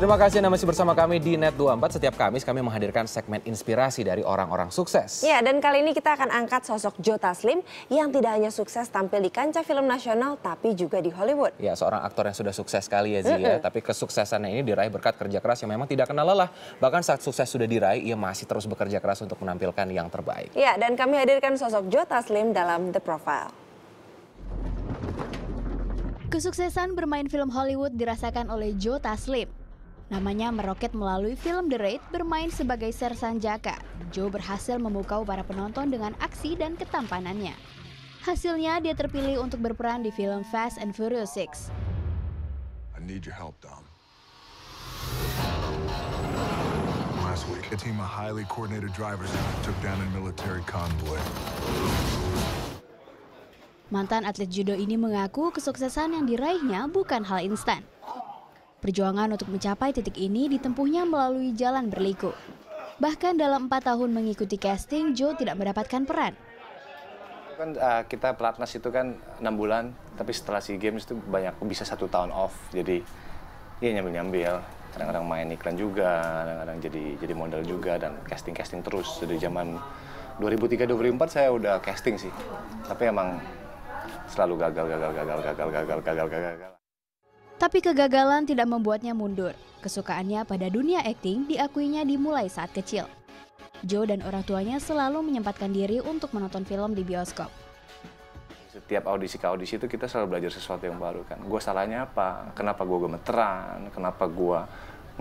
Terima kasih Anda masih bersama kami di Net24. Setiap Kamis kami menghadirkan segmen inspirasi dari orang-orang sukses. Ya, dan kali ini kita akan angkat sosok Joe Taslim yang tidak hanya sukses tampil di kancah film nasional tapi juga di Hollywood. Ya, seorang aktor yang sudah sukses sekali ya Zia, tapi kesuksesannya ini diraih berkat kerja keras yang memang tidak kenal lelah. Bahkan saat sukses sudah diraih, ia masih terus bekerja keras untuk menampilkan yang terbaik. Ya, dan kami hadirkan sosok Joe Taslim dalam The Profile. Kesuksesan bermain film Hollywood dirasakan oleh Joe Taslim. Namanya meroket melalui film The Raid bermain sebagai Sersan Jaka. Joe berhasil memukau para penonton dengan aksi dan ketampanannya. Hasilnya dia terpilih untuk berperan di film Fast and Furious 6. I need your help, Dom. Last week, a team of highly coordinated drivers took down a military convoy. Mantan atlet judo ini mengaku kesuksesan yang diraihnya bukan hal instan. Perjuangan untuk mencapai titik ini ditempuhnya melalui jalan berliku. Bahkan dalam 4 tahun mengikuti casting, Joe tidak mendapatkan peran. Kan kita pelatnas itu kan 6 bulan, tapi setelah SEA Games itu banyak bisa 1 tahun off. Jadi dia nyambil-nyambil, kadang-kadang main iklan juga, kadang-kadang jadi model juga dan casting terus. Dari zaman 2003-2004 saya udah casting sih, tapi emang selalu gagal. Tapi kegagalan tidak membuatnya mundur. Kesukaannya pada dunia akting diakuinya dimulai saat kecil. Joe dan orang tuanya selalu menyempatkan diri untuk menonton film di bioskop. Setiap audisi ke audisi itu kita selalu belajar sesuatu yang baru kan. Gue salahnya apa? Kenapa gue gemeteran? Kenapa gue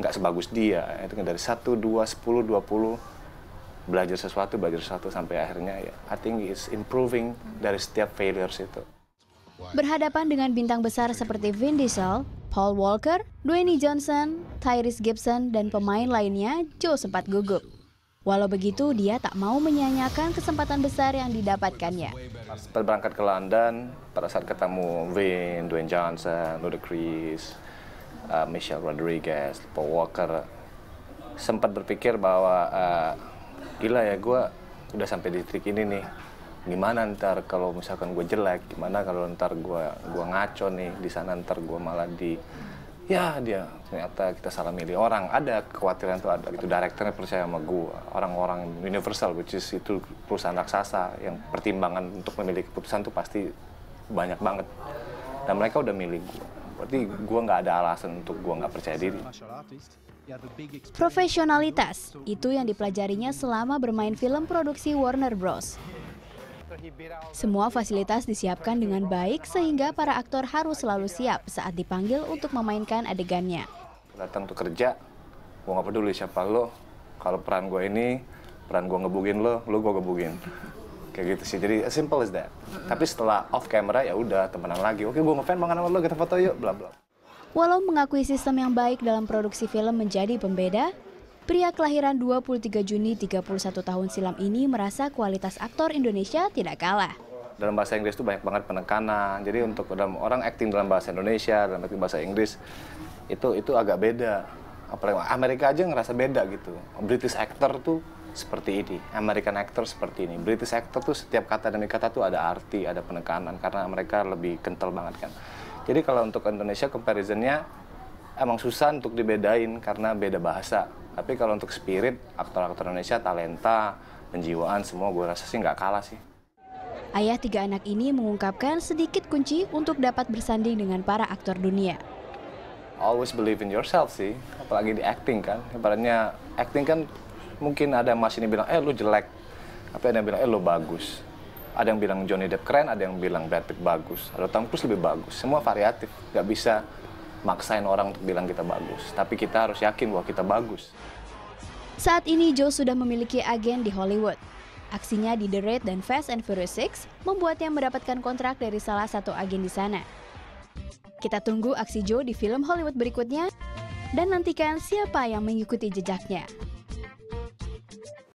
nggak sebagus dia? Itu kan dari 1, 2, 10, 20 belajar sesuatu sampai akhirnya ya I think it's improving dari setiap failures itu. Berhadapan dengan bintang besar seperti Vin Diesel, Paul Walker, Dwayne Johnson, Tyrese Gibson, dan pemain lainnya, Joe sempat gugup. Walau begitu, dia tak mau menyia-nyiakan kesempatan besar yang didapatkannya. Pas berangkat ke London, pada saat ketemu Vin, Dwayne Johnson, Ludacris, Michelle Rodriguez, Paul Walker, sempat berpikir bahwa gila ya, gue udah sampai di titik ini nih. Gimana ntar kalau misalkan gue jelek, gimana kalau ntar gue ngaco nih di sana, ntar gue malah dia ternyata kita salah milih orang. Ada kekhawatiran tuh, ada gitu. Direkturnya percaya sama gue, orang-orang Universal, which is itu perusahaan raksasa yang pertimbangan untuk memilih keputusan tuh pasti banyak banget, dan mereka udah milih gue, berarti gue nggak ada alasan untuk gue nggak percaya diri. Profesionalitas, itu yang dipelajarinya selama bermain film produksi Warner Bros. Semua fasilitas disiapkan dengan baik sehingga para aktor harus selalu siap saat dipanggil untuk memainkan adegannya. Datang untuk kerja, gue nggak peduli siapa lo. Kalau peran gue ini, peran gue ngebugin lo gue ngebugin. Kayak gitu sih, jadi as simple as that. Tapi setelah off camera ya udah temenan lagi. Oke, gue ngefans banget sama lo, kita foto yuk, bla bla. Walau mengakui sistem yang baik dalam produksi film menjadi pembeda, pria kelahiran 23 Juni 31 tahun silam ini merasa kualitas aktor Indonesia tidak kalah. Dalam bahasa Inggris itu banyak banget penekanan. Jadi untuk orang acting dalam bahasa Indonesia, dalam bahasa Inggris itu agak beda. Apalagi Amerika aja ngerasa beda gitu. British actor tuh seperti ini, American actor seperti ini. British actor tuh setiap kata demi kata tuh ada arti, ada penekanan karena mereka lebih kental banget kan. Jadi kalau untuk Indonesia comparisonnya emang susah untuk dibedain karena beda bahasa. Tapi kalau untuk spirit, aktor-aktor Indonesia, talenta, penjiwaan, semua gue rasa sih nggak kalah sih. Ayah 3 anak ini mengungkapkan sedikit kunci untuk dapat bersanding dengan para aktor dunia. Always believe in yourself sih, apalagi di acting kan. Ibaratnya acting kan mungkin ada yang masih bilang, lu jelek. Tapi ada yang bilang, lu bagus. Ada yang bilang Johnny Depp keren, ada yang bilang Brad Pitt bagus. Ada Tom Cruise lebih bagus. Semua variatif, nggak bisa maksain orang untuk bilang kita bagus, tapi kita harus yakin bahwa kita bagus. Saat ini Joe sudah memiliki agen di Hollywood. Aksinya di The Raid dan Fast and Furious 6 membuatnya mendapatkan kontrak dari salah satu agen di sana. Kita tunggu aksi Joe di film Hollywood berikutnya dan nantikan siapa yang mengikuti jejaknya.